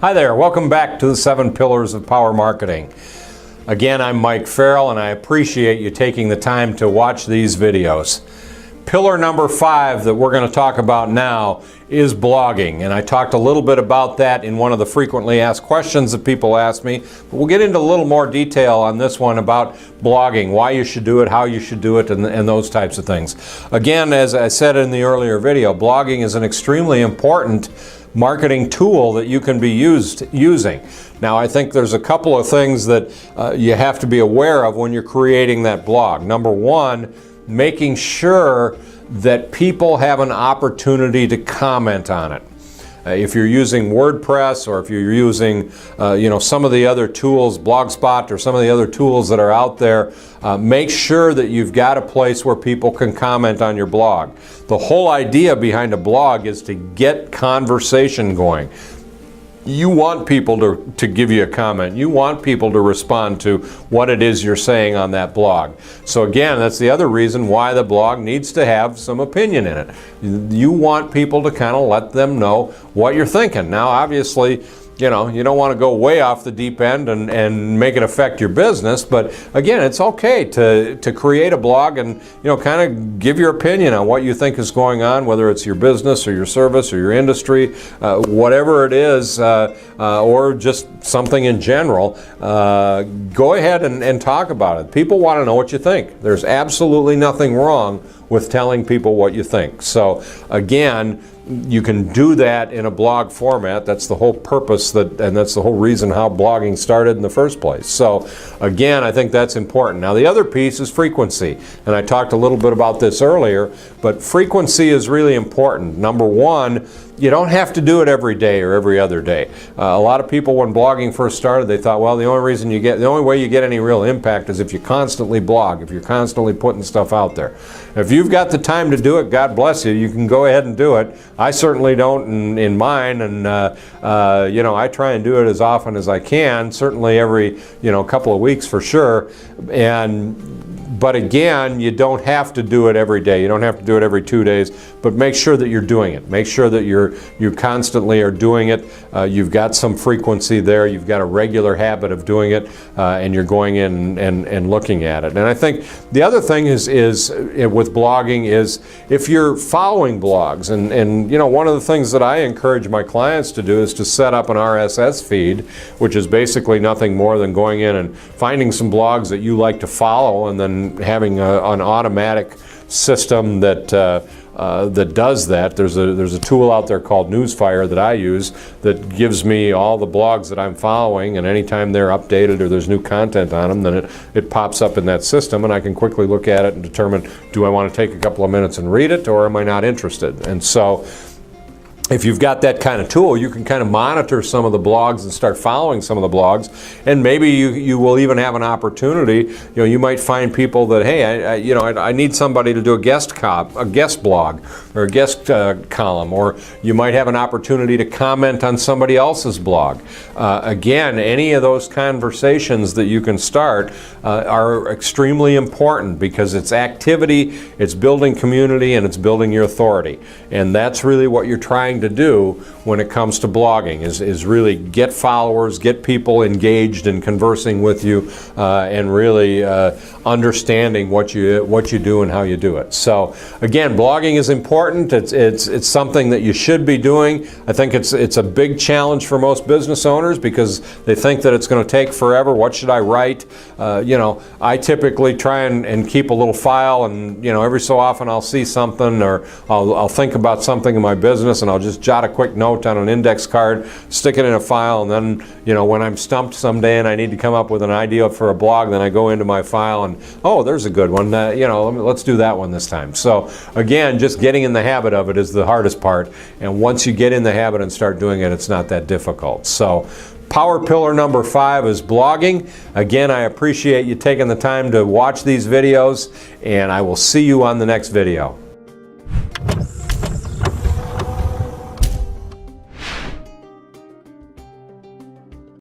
Hi there, welcome back to the 7 Pillars of Power Marketing. Again, I'm Mike Farrell and I appreciate you taking the time to watch these videos. Pillar number 5 that we're going to talk about now is blogging, and I talked a little bit about that in one of the frequently asked questions that people ask me, but we'll get into a little more detail on this one about blogging, why you should do it, how you should do it, and those types of things. Again, as I said in the earlier video, blogging is an extremely important marketing tool that you can be using. Now, I think there's a couple of things that you have to be aware of when you're creating that blog. Number one, making sure that people have an opportunity to comment on it. If you're using WordPress, or if you're using some of the other tools, Blogspot, or some of the other tools that are out there, make sure that you've got a place where people can comment on your blog. The whole idea behind a blog is to get conversation going. You want people to give you a comment. You want people to respond to what it is you're saying on that blog. So again, that's the other reason why the blog needs to have some opinion in it. You want people to kind of let them know what you're thinking. Now, obviously, you don't want to go way off the deep end and make it affect your business, but again, it's okay to create a blog and kind of give your opinion on what you think is going on, whether it's your business or your service or your industry, whatever it is, or just something in general. Go ahead and talk about it. People want to know what you think. There's absolutely nothing wrong with telling people what you think. So again, you can do that in a blog format. That's the whole purpose, and that's the whole reason how blogging started in the first place. So again, I think that's important. Now, the other piece is frequency, and I talked a little bit about this earlier, but frequency is really important. Number one, you don't have to do it every day or every other day. A lot of people, when blogging first started, they thought, well, the only way you get any real impact is if you constantly blog, if you're constantly putting stuff out there. If you've got the time to do it, God bless you, you can go ahead and do it. I certainly don't in mine, and I try and do it as often as I can, certainly every couple of weeks for sure. But again, you don't have to do it every day. You don't have to do it every 2 days, but make sure that you're doing it. Make sure that you constantly are doing it. You've got some frequency there. You've got a regular habit of doing it, and you're going in and looking at it. And I think the other thing is with blogging is if you're following blogs, and one of the things that I encourage my clients to do is to set up an RSS feed, which is basically nothing more than going in and finding some blogs that you like to follow, and then having an automatic system that does that. There's a tool out there called Newsfire that I use that gives me all the blogs that I'm following, and anytime they're updated or there's new content on them, then it pops up in that system, and I can quickly look at it and determine, do I want to take a couple of minutes and read it, or am I not interested? And so if you've got that kind of tool, you can kind of monitor some of the blogs and start following some of the blogs, and maybe you will even have an opportunity. You might find people that, hey, I need somebody to do a guest blog or a guest column, or you might have an opportunity to comment on somebody else's blog. Again, any of those conversations that you can start are extremely important, because it's activity, it's building community, and it's building your authority, and that's really what you're trying to do when it comes to blogging, is really get followers, get people engaged and conversing with you, and really understanding what you do and how you do it. So again, blogging is important. It's something that you should be doing. I think it's a big challenge for most business owners, because they think that it's going to take forever. What should I write? I typically try and keep a little file, and every so often I'll see something, or I'll think about something in my business, and I'll just jot a quick note on an index card, stick it in a file, and then when I'm stumped someday and I need to come up with an idea for a blog, then I go into my file and, oh, there's a good one, let's do that one this time. So again, just getting in the habit of it is the hardest part, and once you get in the habit and start doing it, it's not that difficult. So power pillar number 5 is blogging. Again, I appreciate you taking the time to watch these videos, and I will see you on the next video.